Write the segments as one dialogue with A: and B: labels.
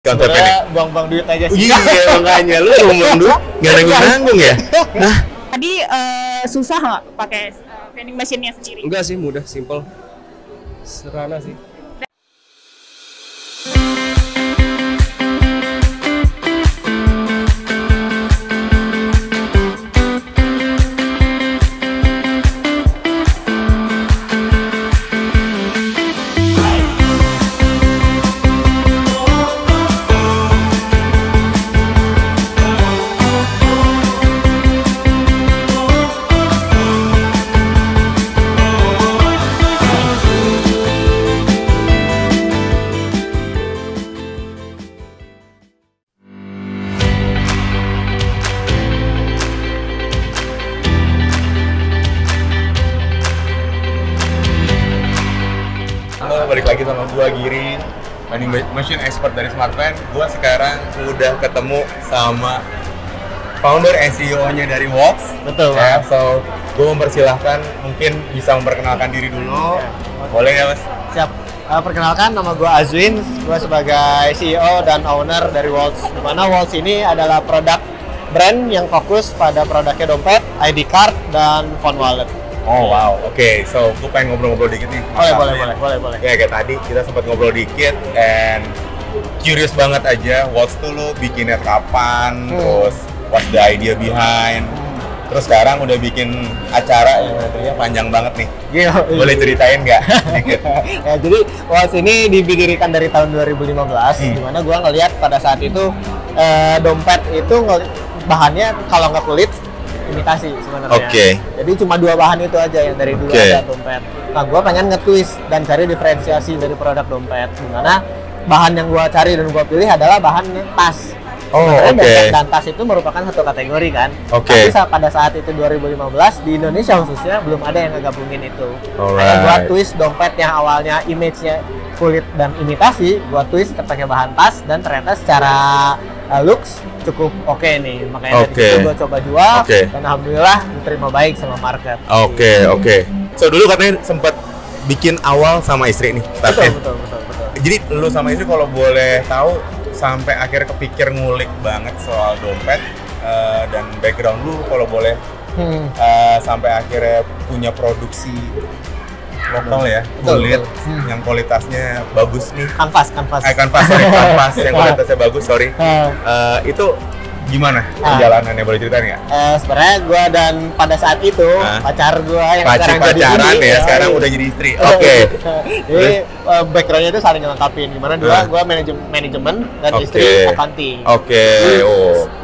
A: Konsepnya nih.
B: Buang-buang duit aja sih.
A: Iya makanya lu ngomong duit nggak nanggung ya. Nah,
C: Tadi susah nggak pakai vending machine-nya sendiri?
D: Enggak sih, mudah, simple, sederhana sih.
A: halo, balik lagi sama gua Giri, vending machine expert dari Smartfren. Gua sekarang udah ketemu sama founder and CEO-nya dari Waltz.
B: Betul,
A: ya.
B: Mas.
A: So, gua mempersilahkan mungkin bisa memperkenalkan diri dulu. Boleh ya, Mas?
B: Siap. Perkenalkan, nama gue Azwin. Gue sebagai CEO dan owner dari Waltz. Dimana Waltz ini adalah produk brand yang fokus pada produknya dompet, ID card, dan phone wallet.
A: Oh wow, oke. So, gue pengen ngobrol-ngobrol dikit nih.
B: Boleh.
A: Ya kayak tadi kita sempat ngobrol dikit, and curious banget aja, Waltz tuh lo bikinnya kapan, terus what's the idea behind. Terus sekarang udah bikin acara yang nantinya panjang banget nih.
B: Gila.
A: Boleh ceritain nggak dikit?
B: Ya, jadi Waltz ini didirikan dari tahun 2015, di mana gue ngelihat pada saat itu dompet itu bahannya kalau nggak kulit imitasi sebenarnya.
A: Oke.
B: Jadi cuma dua bahan itu aja yang dari dulu ada dompet. Nah, gue pengen nge-twist dan cari diferensiasi dari produk dompet. Dimana bahan yang gue cari dan gue pilih adalah bahan tas.
A: Oh,
B: sebenarnya
A: oke.
B: dompet dan tas itu merupakan satu kategori kan.
A: Oke.
B: Tapi pada saat itu 2015 di Indonesia khususnya belum ada yang ngegabungin itu. Kayak
A: Alright.
B: gue twist dompet yang awalnya image-nya kulit dan imitasi, gue twist pakai bahan tas dan ternyata secara looks cukup oke nih. Makanya dari situ gue coba jual dan alhamdulillah diterima baik sama market.
A: Oke. So dulu katanya sempat bikin awal sama istri nih.
B: Betul.
A: Jadi lu sama istri kalau boleh tahu sampai akhirnya kepikir ngulik banget soal dompet dan background lu kalau boleh sampai akhirnya punya produksi lokal ya, kulit yang kualitasnya bagus nih.
B: Kanvas.
A: Kanvas yang kualitasnya bagus, sorry. Itu gimana perjalanannya, boleh ceritain nggak?
B: Sebenarnya gue dan pada saat itu pacar gue yang sekarang jadi
A: pacaran
B: istri,
A: ya, sekarang udah jadi istri.
B: Jadi backgroundnya itu saling ngelengkapin. Gimana dua, gue manajemen dan istri accounting.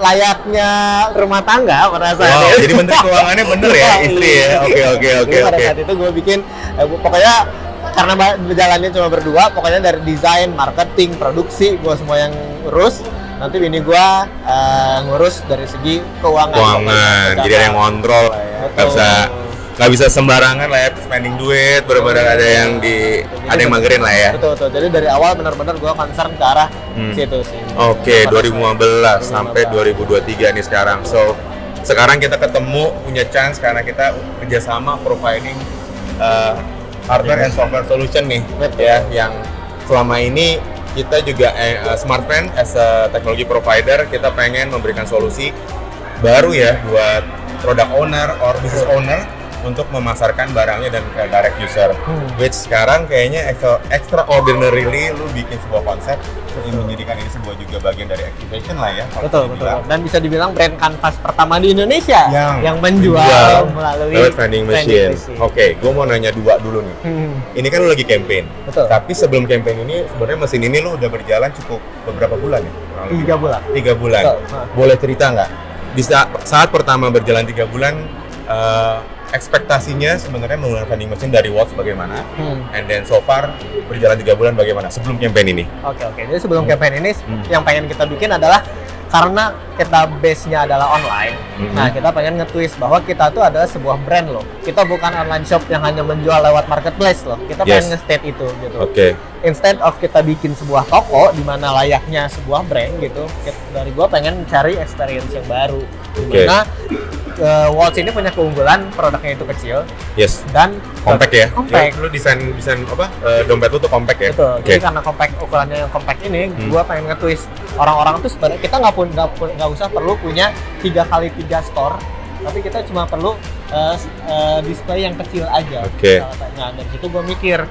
B: Layaknya rumah tangga pada saat itu.
A: Jadi menteri keuangannya bener ya istri ya. Oke.
B: Pada saat itu gue bikin, pokoknya karena berjalannya cuma berdua, pokoknya dari desain, marketing, produksi, gue semua yang urus. Nanti bini gua ngurus dari segi keuangan.
A: Jadi ada yang ngontrol, nggak bisa sembarangan lah ya spending duit, benar-benar ada yang magerin lah ya.
B: Betul. Jadi dari awal benar-benar gua concern ke arah situ sih.
A: Oke, 2015 sampai 2023 nih sekarang. So sekarang kita ketemu, punya chance karena kita kerjasama providing hardware and software solution nih, ya, yang selama ini kita juga Smartfren as a technology provider, kita pengen memberikan solusi baru ya buat product owner or business owner untuk memasarkan barangnya dan ke direct user. Which sekarang kayaknya extraordinarily lu bikin sebuah konsep yang menjadikan ini sebuah juga bagian dari activation lah ya.
B: Betul. Dan bisa dibilang brand kanvas pertama di Indonesia yang menjual melalui
A: vending machine. Oke, gue mau nanya dua dulu nih. Ini kan lu lagi campaign.
B: Betul.
A: Tapi sebelum campaign ini sebenarnya mesin ini lu udah berjalan cukup beberapa bulan ya?
B: 3 bulan.
A: 3 bulan.
B: Betul.
A: Boleh cerita nggak? Di saat pertama berjalan 3 bulan, ekspektasinya sebenarnya menggunakan vending machine dari Waltz bagaimana? And then so far berjalan 3 bulan bagaimana sebelum campaign ini?
B: Oke. Jadi sebelum campaign ini yang pengen kita bikin adalah karena kita base-nya adalah online. Nah, kita pengen nge-twist bahwa kita tuh adalah sebuah brand loh. Kita bukan online shop yang hanya menjual lewat marketplace loh. Kita pengen nge-state itu gitu. Instead of kita bikin sebuah toko di mana layaknya sebuah brand gitu, dari gue pengen cari experience yang baru.
A: Oke.
B: Dimana Waltz ini punya keunggulan produknya itu kecil
A: Yes.
B: dan
A: Compact ya?
B: Compact.
A: Lu desain apa? Dompet lu tuh compact ya?
B: Betul.
A: Oke.
B: Jadi karena compact, ukurannya yang compact ini, gue pengen nge-twist orang-orang tuh sebenarnya kita nggak usah perlu punya 3x3 store, tapi kita cuma perlu display yang kecil aja.
A: Oke.
B: Nah dari situ gue mikir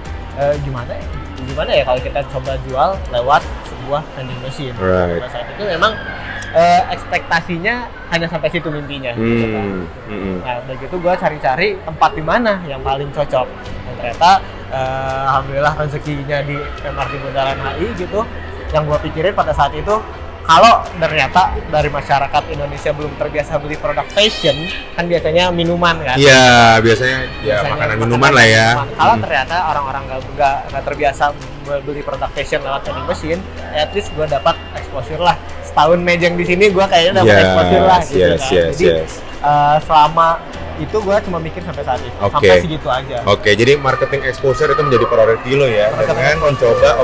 B: gimana ya kalau kita coba jual lewat sebuah vending machine.
A: Right.
B: Pada saat itu memang ekspektasinya hanya sampai situ mimpinya. Gitu kan. Nah, begitu gue cari-cari tempat di mana yang paling cocok. Dan ternyata alhamdulillah rezekinya di MRT Bundaran HI gitu. Yang gue pikirin pada saat itu, kalau ternyata dari masyarakat Indonesia belum terbiasa beli produk fashion, kan biasanya minuman kan.
A: Iya, biasanya makanan minuman lah ya.
B: Kalau ternyata orang-orang nggak terbiasa beli produk fashion lewat vending machine, at least gue dapat exposure lah. Setahun mejeng di sini gue kayaknya dapat exposure lah gitu kan. Jadi selama itu gue cuma mikir sampai saat itu, sampai segitu aja.
A: Oke, jadi marketing exposure itu menjadi priority lo ya. Dengan mencoba,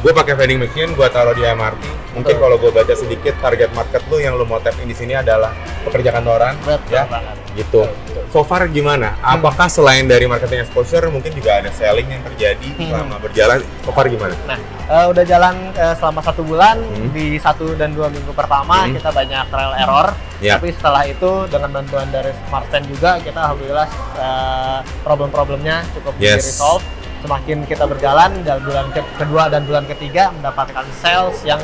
A: gue pakai vending machine, gue taruh di MRT. Mungkin kalau gue baca sedikit, target market lo yang lo mau tap in di sini adalah pekerja kantoran, ya, gitu. So far gimana? Apakah selain dari marketing exposure, mungkin juga ada selling yang terjadi selama berjalan? So far gimana?
B: Nah, udah jalan selama 1 bulan. Di 1 dan 2 minggu pertama kita banyak trial error. Tapi setelah itu dengan bantuan dari Smartfren juga, kita alhamdulillah problem-problemnya cukup di-resolve. Semakin kita berjalan, dan bulan kedua dan bulan ketiga mendapatkan sales yang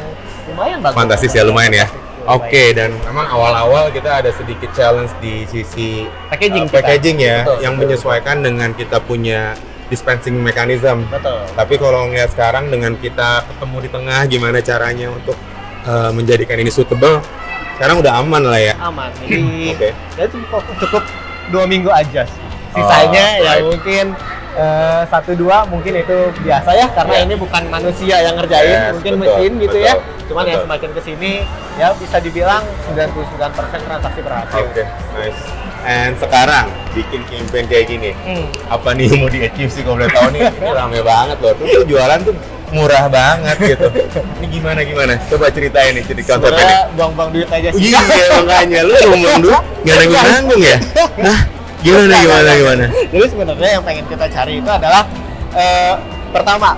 B: lumayan bagus.
A: Fantastis ya, lumayan ya. Oke, dan memang awal-awal kita ada sedikit challenge di sisi packaging ya, yang menyesuaikan dengan kita punya dispensing mechanism.
B: Betul.
A: Tapi kalau ngeliat sekarang dengan kita ketemu di tengah, gimana caranya untuk menjadikan ini suitable, sekarang udah aman lah ya.
B: Aman. Jadi ya cukup 2 minggu aja sih. Sisanya ya mungkin 1-2 mungkin itu biasa ya, karena ini bukan manusia yang ngerjain, mungkin mesin gitu ya. Cuman ya semakin kesini ya bisa dibilang 99% transaksi berhasil.
A: Oke, nice. And sekarang bikin campaign kayak gini, apa nih yang mau di-achieve sih kalau boleh tahu nih? Ini rame banget loh, tuh jualan tuh murah banget gitu. Ini gimana? Coba ceritain nih, jadi konsepnya nih.
B: Buang-buang duit aja sih.
A: Iya, makanya lu buang duit, nggak nanggung-nanggung ya? Nah, gimana?
B: Jadi sebenarnya yang pengen kita cari itu adalah pertama,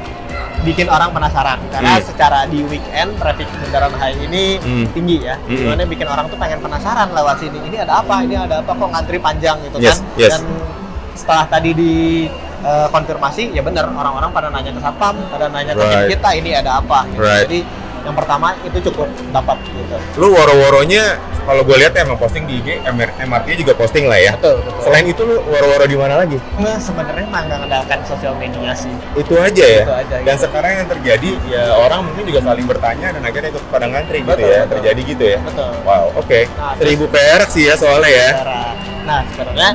B: bikin orang penasaran, karena secara di weekend traffic Bundaran HI ini tinggi ya. Dimana bikin orang tuh pengen penasaran lewat sini, ini ada apa kok ngantri panjang gitu kan. Dan setelah tadi di konfirmasi, ya benar, orang-orang pada nanya ke satpam, pada nanya ke tim kita, ini ada apa gitu. Jadi yang pertama itu cukup dapat gitu.
A: Lu woro-woronya kalau gue lihat emang posting di IG, MRT juga posting lah ya.
B: Betul.
A: Selain itu lu woro-woro di mana lagi?
B: Nah, sebenarnya mah nggak mengandalkan sosial media sih.
A: Itu aja ya. Dan
B: gitu.
A: sekarang yang terjadi ya orang mungkin juga saling bertanya dan akhirnya ikut pada ngantri gitu ya. Terjadi gitu ya.
B: Betul.
A: Wow, oke. 1000 PR sih ya soalnya ya.
B: Nah, sebenarnya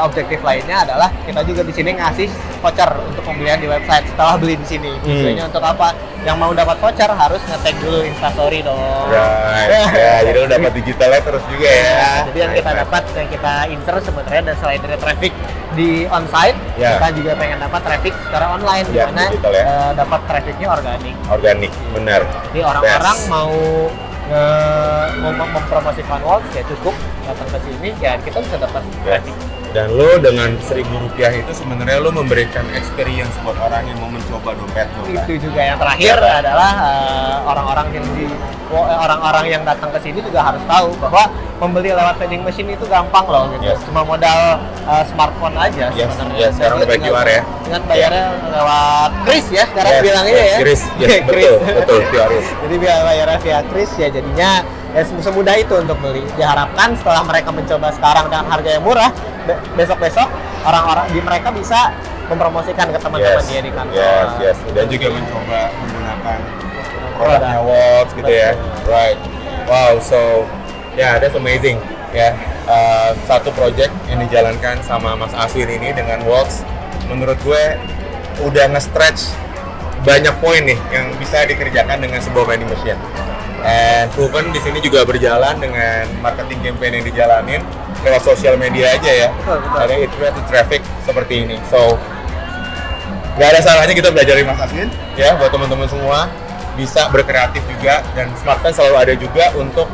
B: objektif lainnya adalah kita juga di sini ngasih voucher untuk pembelian di website setelah beli di sini. Tujuannya untuk apa? Yang mau dapat voucher harus nge-tag dulu Instastory dong.
A: Ya, jadi lo dapat digitalnya terus juga ya.
B: Jadi yang kita dapat, yang kita insert sebenarnya, dan selain dari traffic di onsite, kita juga pengen dapat traffic secara online, di mana dapat trafficnya organik.
A: Benar.
B: Jadi orang-orang mau mempromosikan Waltz ya cukup datang ke sini, ya kita bisa dapat traffic.
A: Dan lo dengan Rp1.000 itu sebenarnya lo memberikan experience buat orang yang mau mencoba dompet lo.
B: Itu juga yang terakhir adalah orang-orang yang datang ke sini juga harus tahu bahwa membeli lewat vending machine itu gampang loh gitu. Cuma modal smartphone aja sebenarnya.
A: Sekarang udah QR ya.
B: Dengan bayarnya lewat Kris ya sekarang bilangnya ya.
A: Kris, betul QR.
B: Jadi bayarnya via Kris ya, jadinya ya semudah itu untuk beli. Diharapkan setelah mereka mencoba sekarang dengan harga yang murah, besok-besok orang-orang di mereka bisa mempromosikan ke teman-teman dia di kantor.
A: Dan juga mencoba menggunakan produknya Waltz gitu ya. Right. Wow, so that's amazing ya. Satu project yang dijalankan sama Mas Aswin ini dengan Waltz, menurut gue udah nge-stretch banyak poin nih yang bisa dikerjakan dengan sebuah vending machine. And proven di sini juga berjalan dengan marketing campaign yang dijalanin lewat sosial media aja ya. Ada itu traffic seperti ini. So nggak ada salahnya kita belajar dari Mas Aswin ya, buat teman-teman semua. bisa berkreatif juga, dan Smart Fan selalu ada juga untuk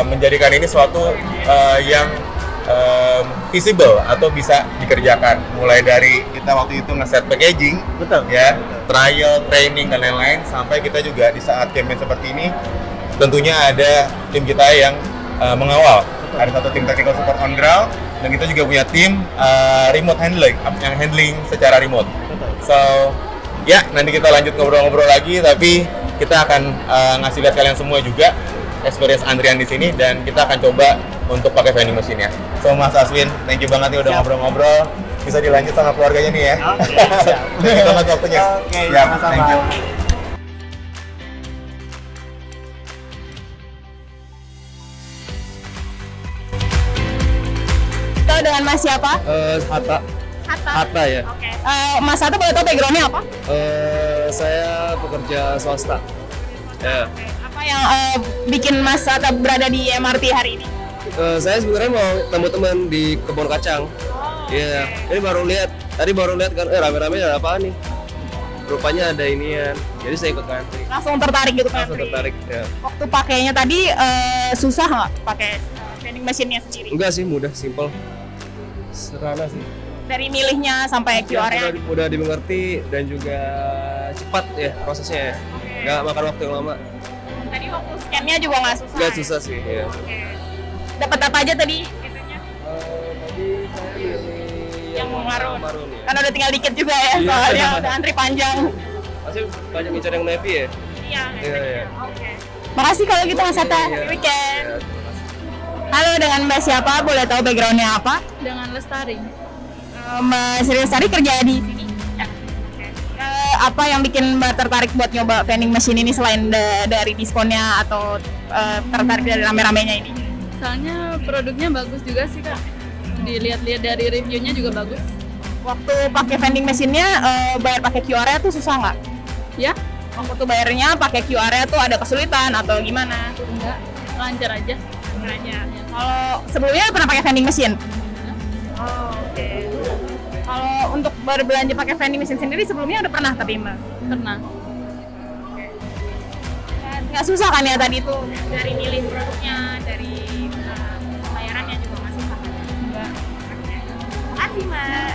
A: menjadikan ini suatu yang visible atau bisa dikerjakan, mulai dari kita waktu itu nge-set packaging,
B: Betul.
A: ya, trial, training dan lain-lain, sampai kita juga di saat campaign seperti ini tentunya ada tim kita yang mengawal. Ada satu tim technical support on ground, dan kita juga punya tim remote handling yang handling secara remote. So ya, nanti kita lanjut ngobrol-ngobrol lagi, tapi kita akan ngasih lihat kalian semua juga experience antrian di sini, dan kita akan coba untuk pakai vending machine-nya. So Mas Aswin, thank you banget nih udah ngobrol-ngobrol. Bisa dilanjut sama keluarganya nih ya.
B: Oke, siap.
A: Thank you banget waktunya.
B: Oke,
A: Siap,
B: sama-sama.
A: thank you.
C: Kita dengan Mas siapa?
D: Hatta.
C: Hatta.
D: Hatta ya.
C: Oke. Mas Hatta boleh tahu background-nya apa?
D: Saya pekerja swasta. Ya.
C: Oke. Apa yang bikin Mas Hatta berada di MRT hari ini?
D: Saya sebenarnya mau temu teman di kebun kacang. Iya. Ini tadi baru lihat kan, rame-rame ada apa nih? Rupanya ada inian. Jadi saya ikut ngantri.
C: Langsung tertarik gitu kan?
D: Langsung tertarik ya.
C: Waktu pakainya tadi susah nggak pakai vending machine-nya sendiri?
D: Enggak sih, mudah, simple. Sederhana sih.
C: Dari milihnya sampai QR-nya?
D: Mudah dimengerti dan juga cepat ya prosesnya ya. Nggak makan waktu yang lama.
C: Tadi waktu scan-nya juga nggak susah?
D: Nggak
C: ya?
D: susah sih, ya.
C: Oke. Dapat apa aja tadi? Itunya?
D: Tadi saya pilih
C: Yang marun.
D: ya.
C: Kan udah tinggal dikit juga ya,
D: Iya.
C: soalnya udah antri panjang.
D: Pasti banyak ngincar yang navy ya?
C: Iya,
D: Iya.
C: oke. Makasih kalau gitu Mas Hatta.
D: Iya.
C: Weekend.
D: Iya.
C: Halo, dengan Mbak siapa? Boleh tahu background-nya apa?
E: Dengan Lestari.
C: Mbak Sri Lestari kerja di sini? Ya. Oke. Apa yang bikin Mbak tertarik buat nyoba vending machine ini selain dari diskonnya atau tertarik dari rame-ramenya ini?
E: Soalnya produknya bagus juga sih Kak. Dilihat-lihat dari reviewnya juga bagus.
C: Waktu pakai vending machine-nya bayar pakai QR-nya tuh susah nggak?
E: Ya?
C: Waktu bayarnya pakai QR-nya tuh ada kesulitan atau gimana?
E: Enggak, lancar aja.
C: Kalau sebelumnya pernah pakai vending machine? Oh, oke. Kalau untuk berbelanja pakai vending machine sendiri sebelumnya udah pernah tapi Mbak?
E: Pernah.
C: Nggak susah kan ya tadi tuh dari milih produknya, dari pembayarannya juga nggak susah? Enggak. Oke. Makasih Mbak.